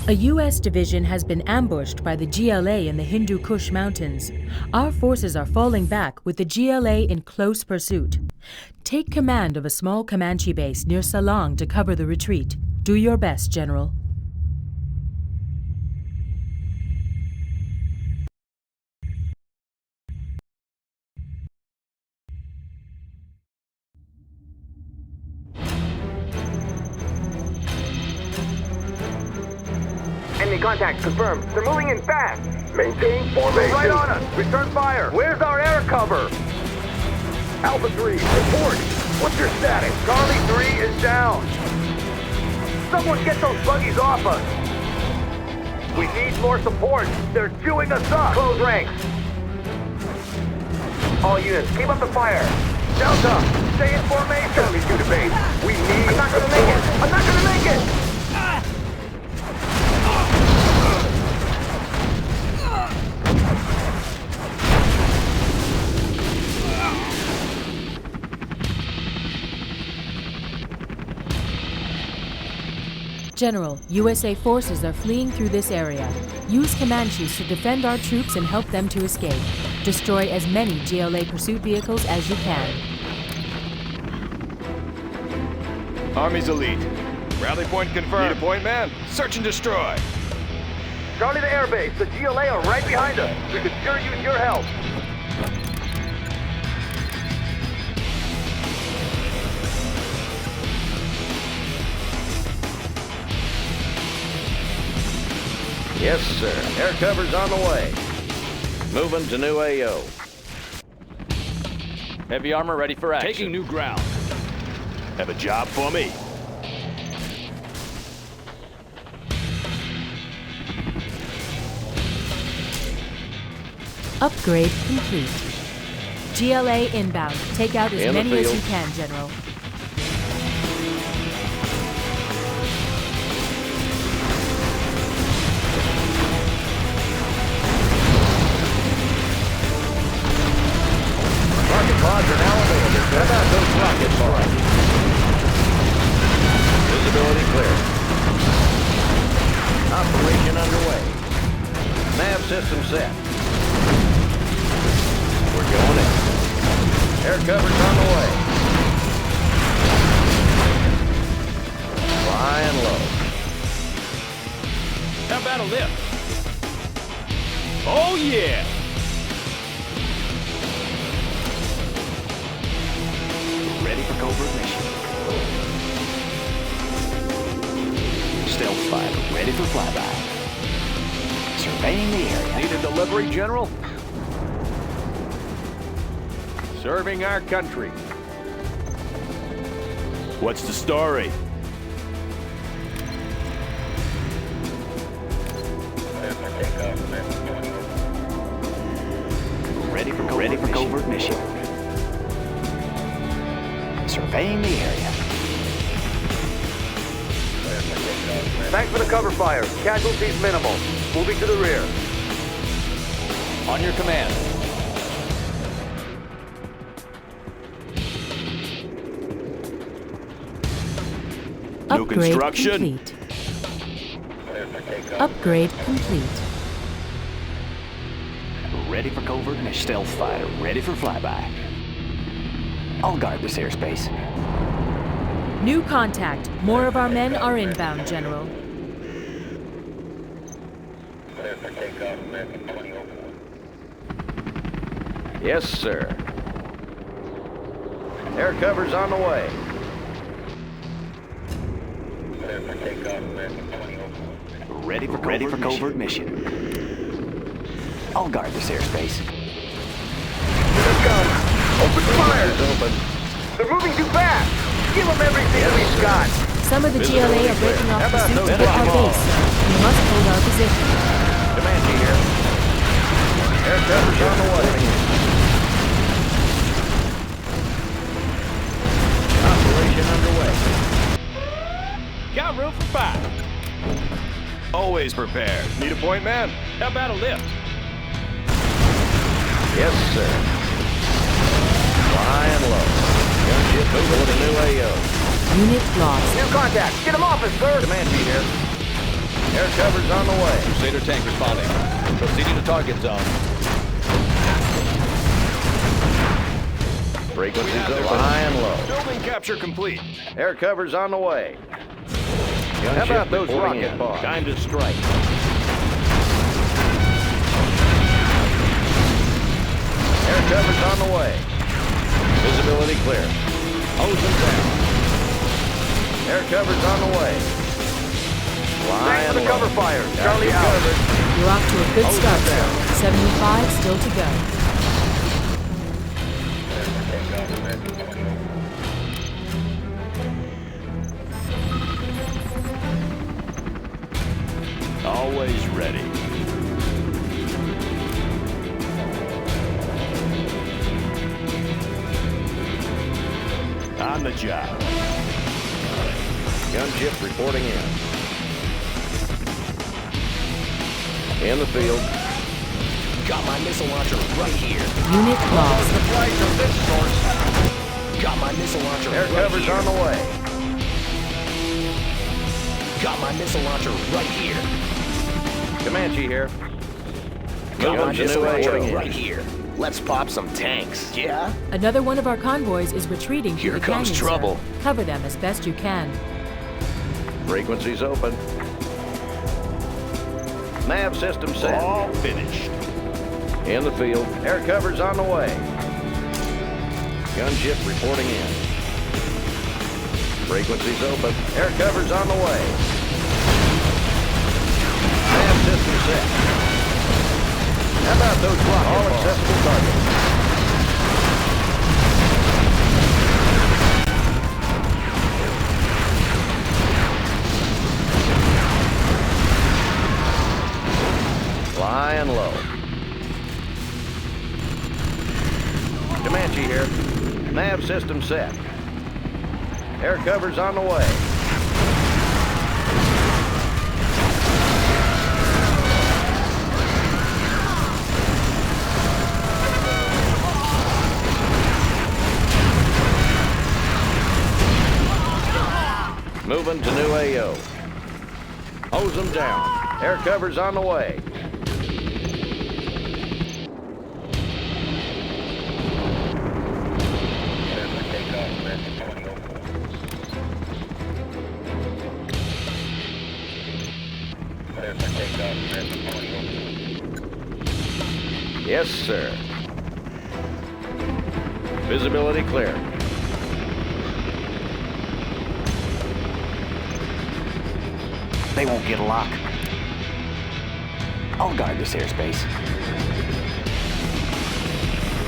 A U.S. division has been ambushed by the GLA in the Hindu Kush Mountains. Our forces are falling back with the GLA in close pursuit. Take command of a small Comanche base near Salang to cover the retreat. Do your best, General. Enemy contact confirmed. They're moving in fast. Maintain formation. Right on us. Return fire. Where's our air cover? Alpha 3, report. What's your status? Charlie 3 is down. Someone get those buggies off us. We need more support. They're chewing us up. Close ranks. All units, keep up the fire. Delta, stay in formation. Charlie 2 to base. We need I'm not gonna make it. I'm not gonna make it. General, USA forces are fleeing through this area. Use Comanches to defend our troops and help them to escape. Destroy as many GLA pursuit vehicles as you can. Army's elite. Rally point confirmed. Need a point man. Search and destroy. Charlie to airbase. The GLA are right behind us. We could sure use your help. Yes, sir. Air cover's on the way. Moving to new AO. Heavy armor ready for action. Taking new ground. Have a job for me. Upgrade complete. GLA inbound. Take out as In the many as you field. can, General. Rocket pods are now available. How about those rocket pods? Visibility clear. Operation underway. Nav system set. We're going in. Air cover's on the way. Flying low. How about a lift? Oh yeah! Ready for covert mission. Stealth fighter ready for flyby. Surveying the area. Need a delivery, General? Serving our country. What's the story? Ready for covert mission. Surveying the area. Thanks for the cover fire. Casualties minimal. Moving to the rear. On your command. New Upgrade construction. complete. Upgrade complete. Ready for covert mission. Stealth fighter ready for flyby. I'll guard this airspace. New contact. More of our men are inbound, General. Yes, sir. Air cover's on the way. Ready for covert mission. I'll guard this airspace. Open fire! Is open. They're moving too fast. Give them everything we've got. Some of the GLA are breaking off How about pursuit to those hit our rocket base. We must hold our position. Comanche here. Air cover's on the way. Operation underway. Got room for 5. Always prepared. Need a point man? How about a lift? Yes, sir. Flying low. Gunship moving to new AO. Unit lost. New contact. Get them off us, sir. Comanche here. Air cover's on the way. Crusader tank responding. Proceeding to target zone. Frequencies open. High and low. Building capture complete. Air cover's on the way. How about those rocket pods? Time to strike. Air cover's on the way. Visibility clear. Hose them down. Air cover's on the way. Thanks for the cover fire. Charlie out. You're off to a good start, sir. 75 still to go. Always ready. On the job. Gunship reporting in. In the field. Got my missile launcher right here. Unit lost. Supplies from this source. Got my missile launcher Air right cover's here. on the way. Got my missile launcher right here. Comanche here. Got my Moving to missile new launcher AO. right here. Let's pop some tanks. Yeah? Another one of our convoys is retreating through Here the comes canyon, trouble. Sir. Cover them as best you can. Frequencies open. Nav system set. All finished. In the field. Air cover's on the way. Gunship reporting in. Frequencies open. Air cover's on the way. Nav system set. How about those rocket all accessible targets? Flying low. Comanche here. Nav system set. Air cover's on the way. Moving to new AO. Hose them down. Air cover's on the way. Yes, sir. Visibility clear. They won't get a lock. I'll guard this airspace.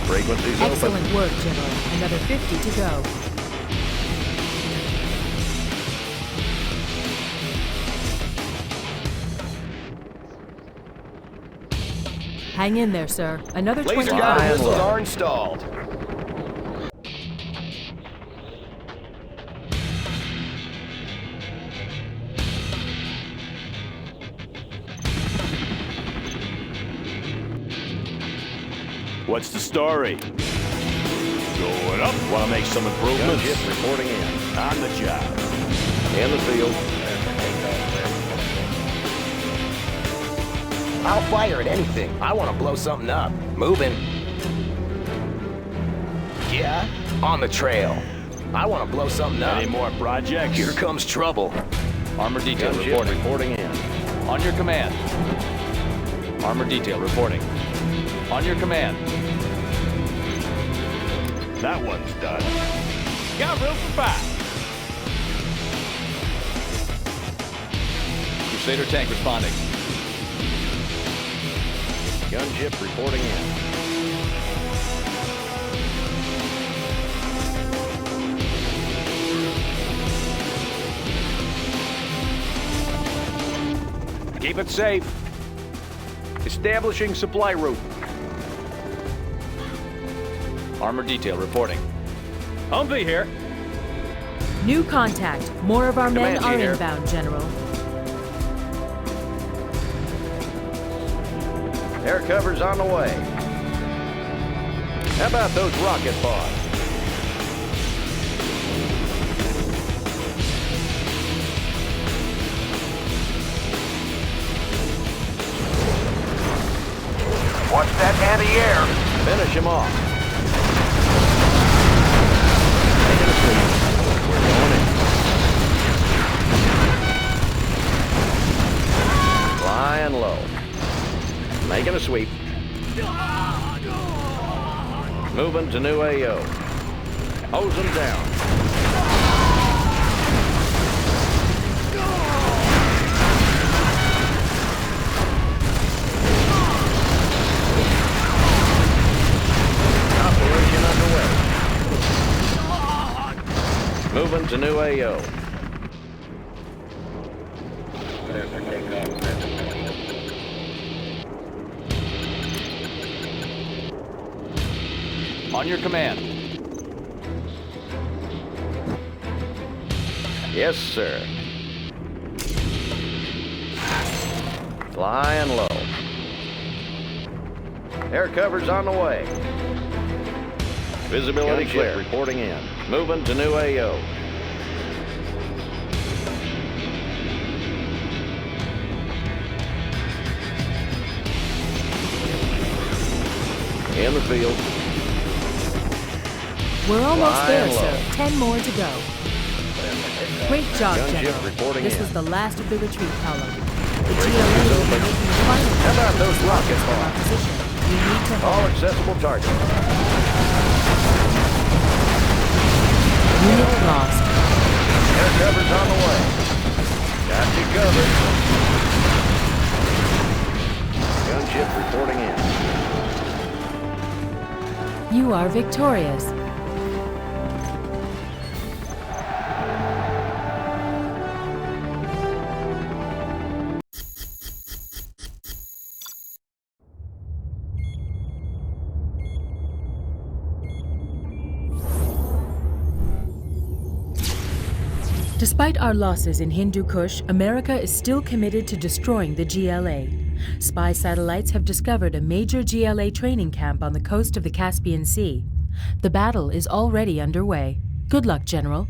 Frequencies open. Excellent work, General. Another 50 to go. Hang in there, sir. Another Laser 25. guided missiles are installed. What's the story? Going up. Want to make some improvements? Gunship reporting in. On the job. In the field. I'll fire at anything. I want to blow something up. Moving. Yeah? On the trail. I want to blow something up. Any more projects? Here comes trouble. Armor detail Gunship reporting. reporting in. On your command. Armor detail reporting. On your command. That one's done. Got room for 5. Crusader tank responding. Gunship reporting in. Keep it safe. Establishing supply route. Armor detail reporting. Humvee here. New contact. More of our men Comanche are here. inbound, General. Air cover's on the way. How about those rocket pods? him off. Making a sweep. We're going in. Flying low. Making a sweep. Moving to new AO. Hose them down. Operation underway. Moving to new AO. On your command. Yes, sir. Flying low. Air cover's on the way. Visibility clear. Reporting in. Moving to new AO. In the field. We're almost there, Flying sir. low. 10 more to go. Great job, Gunship General. reporting This in. was the last of the retreat column. The GLA will be making the final How about those rockets from our on? position. We need to All hold. accessible targets. Unit lost. Air cover's on the way. Got you covered. Gunship reporting in. You are victorious. Despite our losses in Hindu Kush, America is still committed to destroying the GLA. Spy satellites have discovered a major GLA training camp on the coast of the Caspian Sea. The battle is already underway. Good luck, General.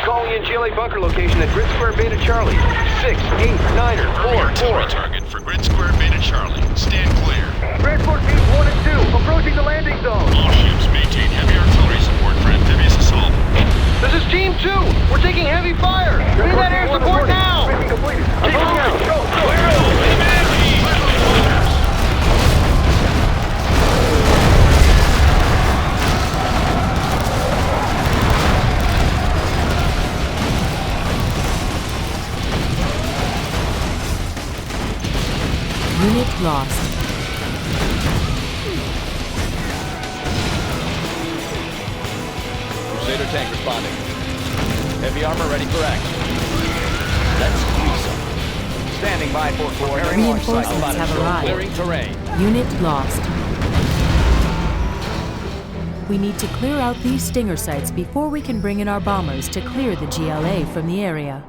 Calling in GLA bunker location at Grid Square Beta Charlie. 6, 8, 9er, 4, 4. Artillery target for Grid Square Beta Charlie. Stand clear. Transport teams 1 and 2, approaching the landing zone. All ships maintain heavy artillery support for amphibious assault. This is Team 2. We're taking heavy fire. We need that air support now. Mission completed. Keep moving. Go, go. Unit lost. Crusader tank responding. Heavy armor ready for action. Let's use them. Standing by for coordinating launch site. Reinforcements have arrived. Clearing terrain. Unit lost. We need to clear out these stinger sites before we can bring in our bombers to clear the GLA from the area.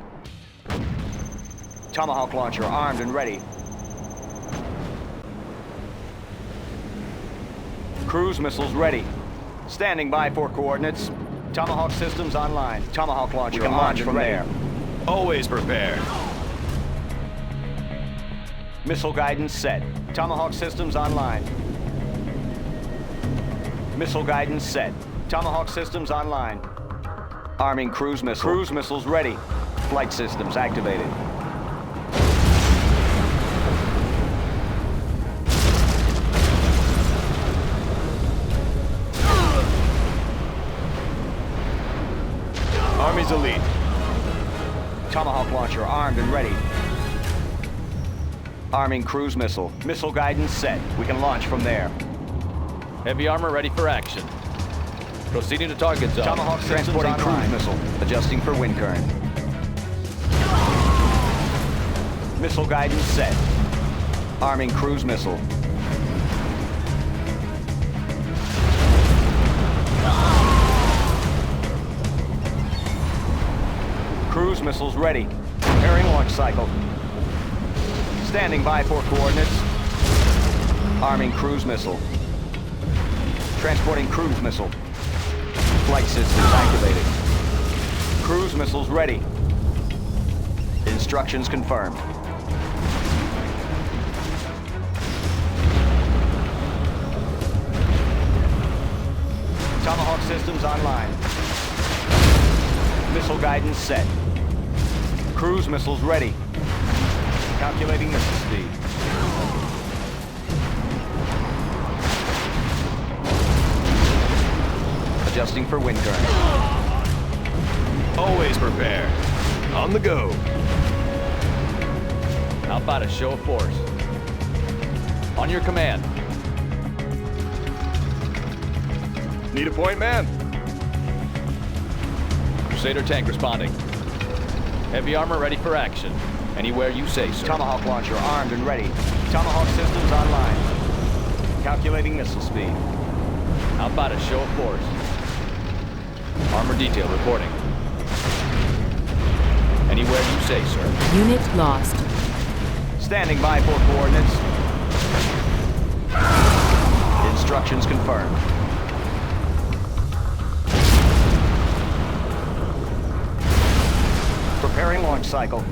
Tomahawk launcher armed and ready. Cruise missiles ready. Standing by for coordinates. Tomahawk systems online. Tomahawk launcher We can launch armed from and there. ready. Always prepared. Missile guidance set. Tomahawk systems online. Missile guidance set. Tomahawk systems online. Arming cruise missile. Cruise missiles ready. Flight systems activated. Army's elite. Tomahawk launcher armed and ready. Arming cruise missile. Missile guidance set. We can launch from there. Heavy armor ready for action. Proceeding to target zone. Tomahawk transporting cruise missile. Adjusting for wind current. Missile guidance set. Arming cruise missile. Cruise missiles ready. Preparing launch cycle. Standing by for coordinates. Arming cruise missile. Transporting cruise missile. Flight systems activated. Cruise missiles ready. Instructions confirmed. Tomahawk systems online. Missile guidance set. Cruise missiles ready. Calculating missile speed. Adjusting for wind current. Always prepared. On the go. How about a show of force? On your command. Need a point, man? Crusader tank responding. Heavy armor ready for action. Anywhere you say, sir. Tomahawk launcher armed and ready. Tomahawk systems online. Calculating missile speed. How about a show of force? Armor detail reporting. Anywhere you say, sir. Unit lost. Standing by for coordinates. Instructions confirmed. Preparing launch cycle.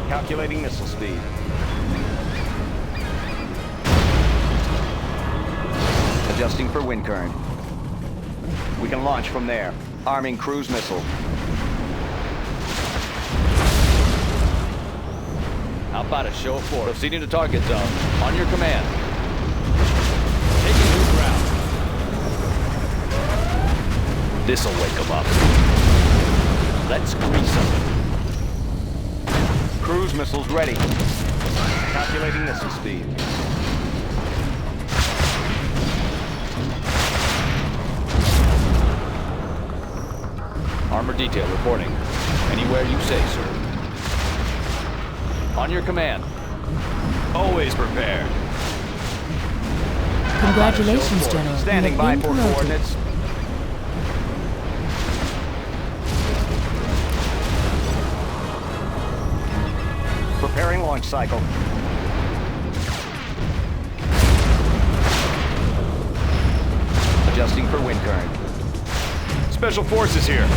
Calculating missile speed. Adjusting for wind current. We can launch from there. Arming cruise missile. How about a show of force? Proceeding to target zone. On your command. Taking new ground. This'll wake them up. Let's grease them. Cruise missiles ready. Calculating missile speed. Armor detail reporting. Anywhere you say, sir. On your command. Always prepared. Congratulations, General. Standing You by have for been promoted. coordinates. Preparing launch cycle. Adjusting for wind current. Special Forces here.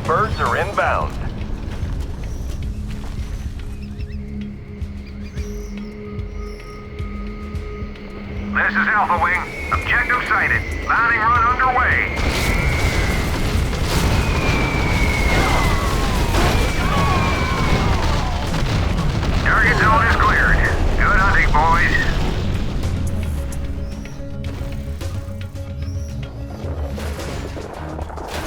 Birds are inbound. This is Alpha Wing. Objective sighted. Landing run underway. Target zone is cleared. Good hunting, boys.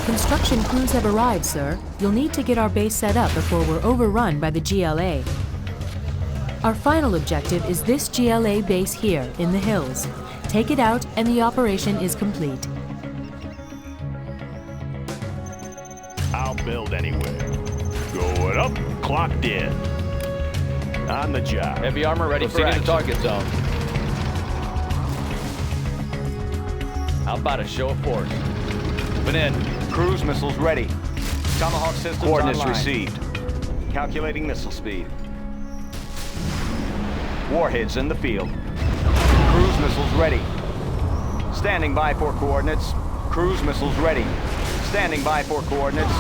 Construction crews have arrived, sir. You'll need to get our base set up before we're overrun by the GLA. Our final objective is this GLA base here in the hills. Take it out and the operation is complete. I'll build anywhere. Going up, clocked in. On the job. Heavy armor ready for action. Proceeding to target zone. How about a show of force? Moving in. Cruise missiles ready. Tomahawk systems Coordinates online. received. Calculating missile speed. Warheads in the field. Cruise missiles ready. Standing by for coordinates. Cruise missiles ready. Standing by for coordinates.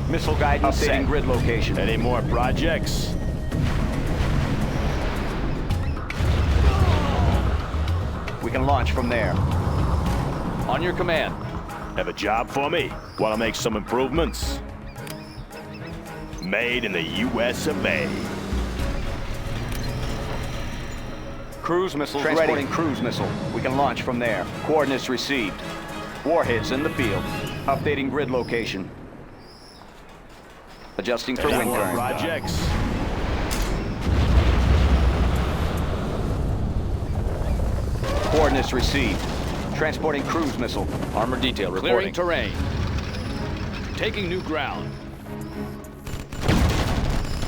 Missile guidance setting grid location. Any more projects? We can launch from there. On your command. Have a job for me? Want to make some improvements? Made in the US of A. Cruise missiles ready. Transporting cruise missile. We can launch from there. Coordinates received. Warheads in the field. Updating grid location. Adjusting for wind current. Projects. Coordinates received. Transporting cruise missile. Armor detail reporting. Clearing terrain. Taking new ground.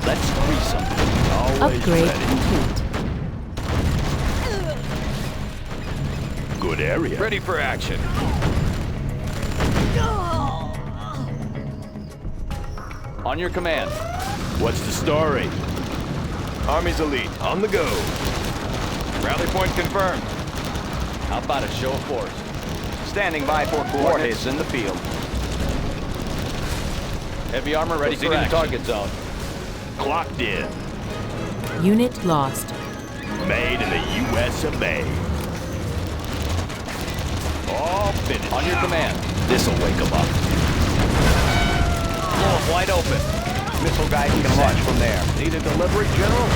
Let's grease them. All Upgrade complete. Good area. Ready for action. On your command. What's the story? Army's elite. On the go. Rally point confirmed. How about a show of force? Standing by for coordinates in the field. Heavy armor ready for Proceeding to action. target zone. Clocked in. Unit lost. Made in the U.S. of A. All finished. On your command. This'll wake them up. Blow 'em wide open. Missile guidance can launch from there. Need a delivery, General?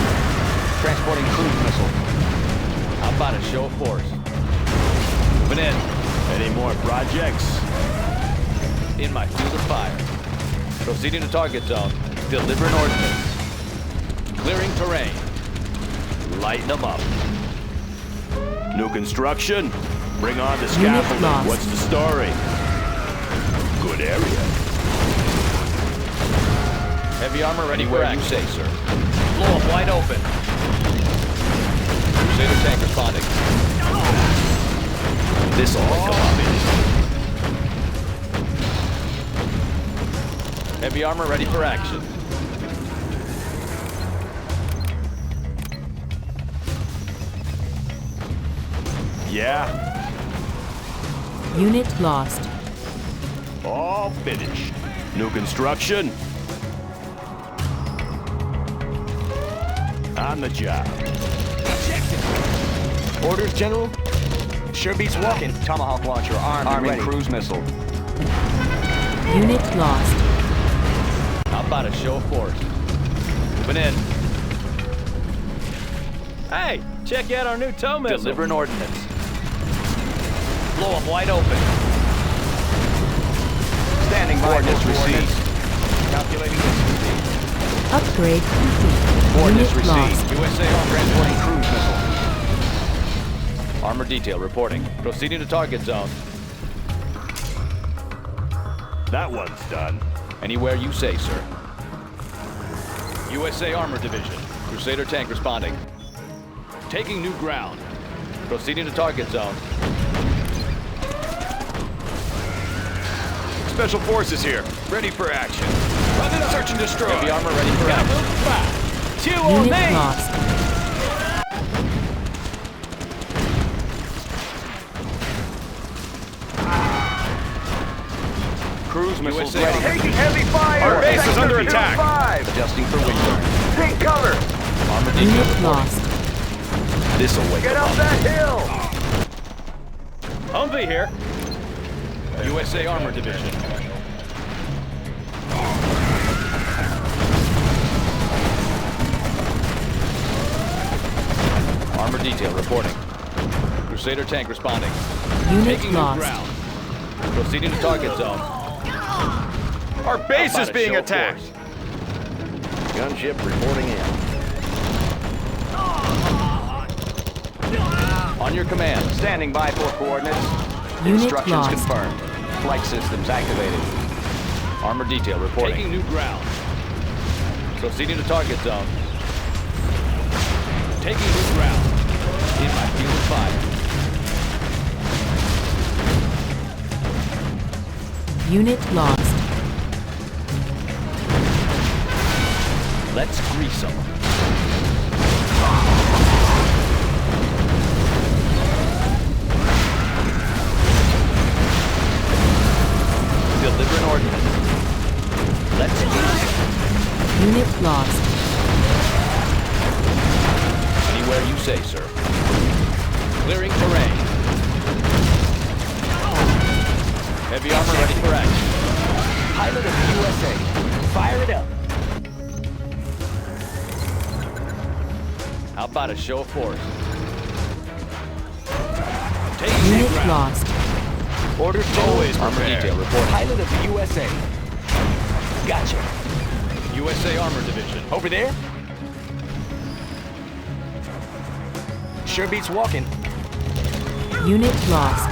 Transporting cruise missile. How about a show of force? Moving in. Any more projects? In my field of fire. Proceeding to target zone. Delivering ordnance. Clearing terrain. Lighten them up. New construction? Bring on the Unit scaffolding. lost. What's the story? Good area. Heavy armor ready where you say, sir. Blow 'em wide open. Crusader tank responding. This'll wake them up. Heavy armor ready for action. Yeah, Unit lost. all finished. New construction? On the job. Orders, General? Sure beats walking. Tomahawk launcher armed and ready. Cruise missile. Unit lost. How about a show of force? Moving in. Hey, check out our new tow missile. Delivering ordnance. Blow 'em wide open. Standing by Coordinates for coordinates. received. Calculating distance. Upgrade complete. Coordinates Unit received. lost. USA armed Transporting cruise missile. Armor detail reporting. Proceeding to target zone. That one's done. Anywhere you say, sir. USA Armor Division. Crusader tank responding. Taking new ground. Proceeding to target zone. Special forces here. Ready for action. Search and destroy. Heavy armor ready for action. Unit lost. Cruise missiles USA ready. Taking heavy fire! Our base is Sector under attack. 2-5. Adjusting for wind turn. Take cover! Armor detail Unit reporting. lost. This'll wake Get them up up. that hill! Humvee here. USA Armor Division. Armor detail reporting. Crusader tank responding. Unit Taking new lost. ground. Proceeding to target zone. Our base How is about a being show of attacked. force? Gunship reporting in. On your command. Standing by for coordinates. Unit Instructions lost. confirmed. Flight systems activated. Armor detail reporting. Taking new ground. Proceeding to target zone. Taking new ground. In my field of fire. Unit lost. Let's grease them. Delivering ordnance. Let's grease them. Unit lost. Anywhere you say, sir. Clearing terrain. Heavy armor ready for action. Pilot of the USA. Fire it up. How about a show of force? Taking new Unit ground. lost. Orders, Always General. armor detail reporting. Pilot of the USA. Gotcha. USA Armor Division. Over there? Sure beats walking. Unit lost.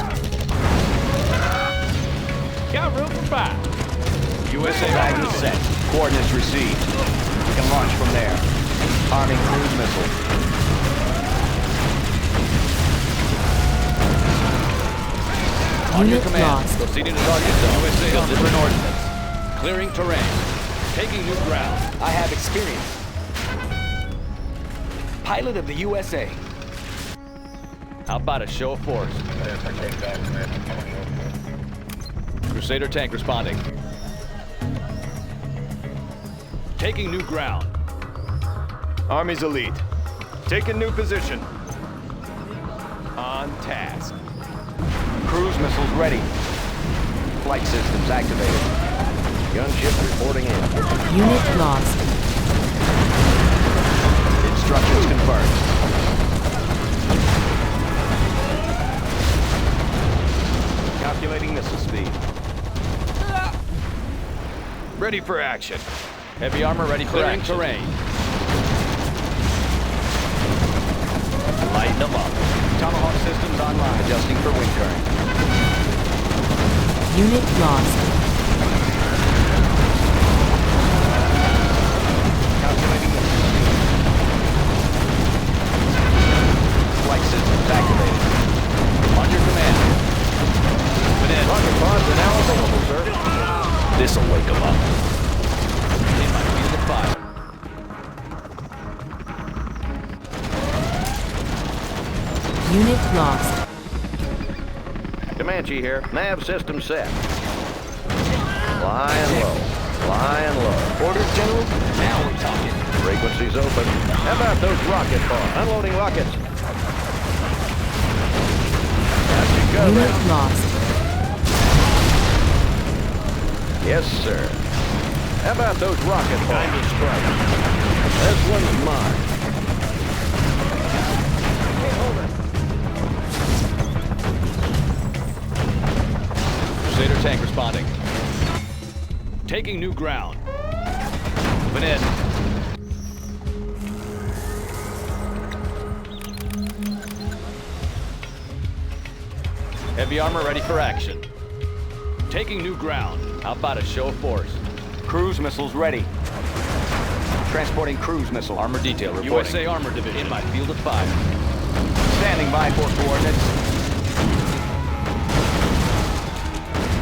Got room for 5. USA Armor Guidance Division. set. Coordinates received. We can launch from there. Arming cruise missiles. On your Unit command. lost. Proceeding to target zone. USA delivering ordnance. Clearing terrain. Taking new ground. I have experience. Pilot of the USA. How about a show of force? Crusader tank responding. Taking new ground. Army's elite. Taking new position. On task. Cruise missiles ready. Flight systems activated. Gunship reporting in. Unit lost. Instructions confirmed. Calculating missile speed. Ready for action. Heavy armor ready for clearing terrain. Lighten them up. Tomahawk systems online. Adjusting for wind current. Unit lost. Calculating missile speed. Flight systems activated. On your command. But in. Rocket pods are now available, sir. This'll wake them up. In my field of fire. Unit lost. Comanche here. Nav system set. Flying low. Flying low. Orders, General? Now we're talking. Frequencies open. How about those rocket pods? Unloading rockets. Got you covered. Unit lost. Yes, sir. How about those rocket pods? Time to strike. This one's mine. Crusader tank responding. Taking new ground. Moving in. Heavy armor ready for action. Taking new ground. How about a show of force? Cruise missiles ready. Transporting cruise missile. Armor detail reporting. USA Armor Division. In my field of fire. Standing by for coordinates.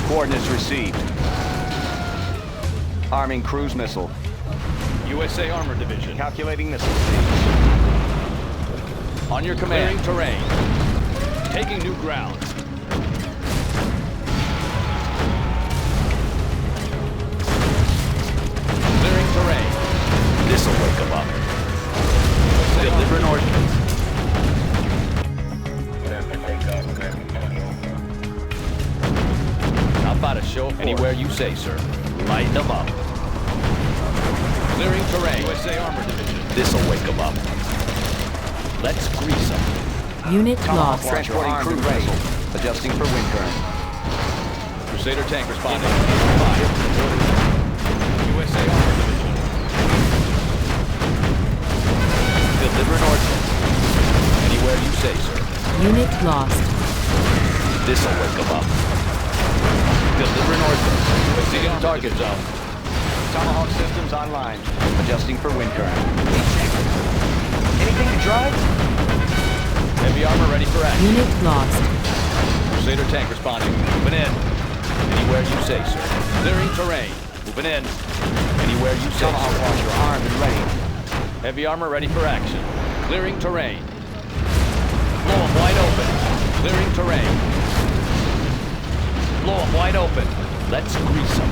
Coordinates received. Arming cruise missile. USA Armor Division. Calculating missile speed. On your command. Clearing terrain. Taking new ground. Clearing terrain. This'll wake them up. Delivering ordnance. How about a show of force? Anywhere you say, sir. Lighten them up. Clearing terrain. USA Armor Division. This'll wake them up. Let's grease them. Unit Tomahawk lost. transporting cruise missile. Adjusting for wind current. Crusader tank responding. Fire. USA Armor Division. Delivering ordnance. Anywhere you say, sir. Unit lost. This'll wake them up. Delivering ordnance. Proceeding to target zone. Tomahawk systems online. Adjusting for wind current. Anything to drive? Heavy armor ready for action. Unit lost. Crusader tank responding. Moving in. Anywhere you say, sir. Clearing terrain. Moving in. Anywhere you say, Tomahawk sir. launcher armed and ready. Heavy armor ready for action. Clearing terrain. Blow them wide open. Clearing terrain. Blow them wide open. Let's grease them.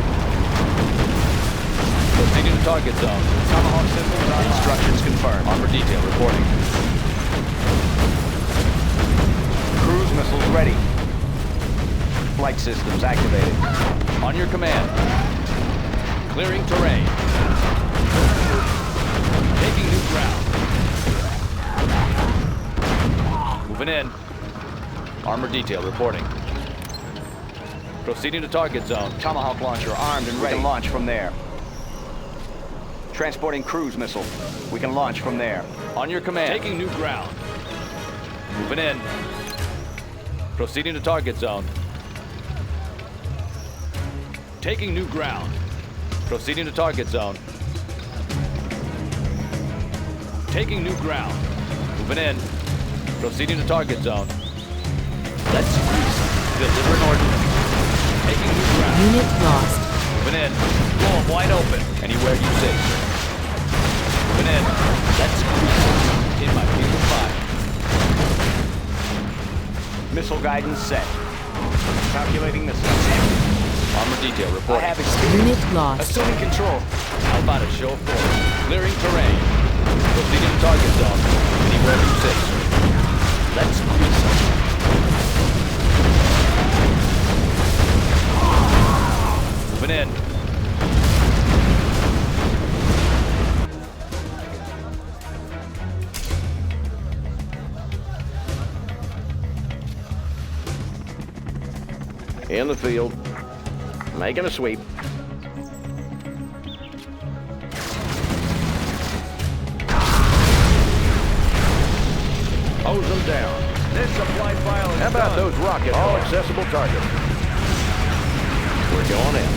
Proceeding to target zone. Tomahawk systems online. Instructions confirmed. Armor detail reporting. Cruise missiles ready. Flight systems activated. On your command. Clearing terrain. Taking new ground. Moving in. Armor detail reporting. Proceeding to target zone. Tomahawk launcher armed and ready. We can launch from there. Transporting cruise missile. We can launch from there. On your command. Taking new ground. Moving in. Proceeding to target zone. Taking new ground. Proceeding to target zone. Taking new ground. Moving in. Proceeding to target zone. Let's grease. Deliver an ordnance. Taking new ground. Unit lost. Moving in. Blow 'em wide open. Anywhere you say. Moving in. Let's grease. In my field of fire. Missile guidance set. Calculating missile. Armor detail I reporting. have experience. Unit lost. Assuming control. How about a show of force? Clearing terrain. Proceeding to target zone. Anywhere you say. Let's grease 'em. Moving in. In the field. Making a sweep. Hose them down. This supply file is How about done. those rockets? All accessible targets. We're going in.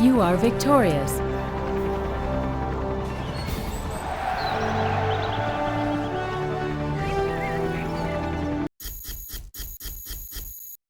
You are victorious.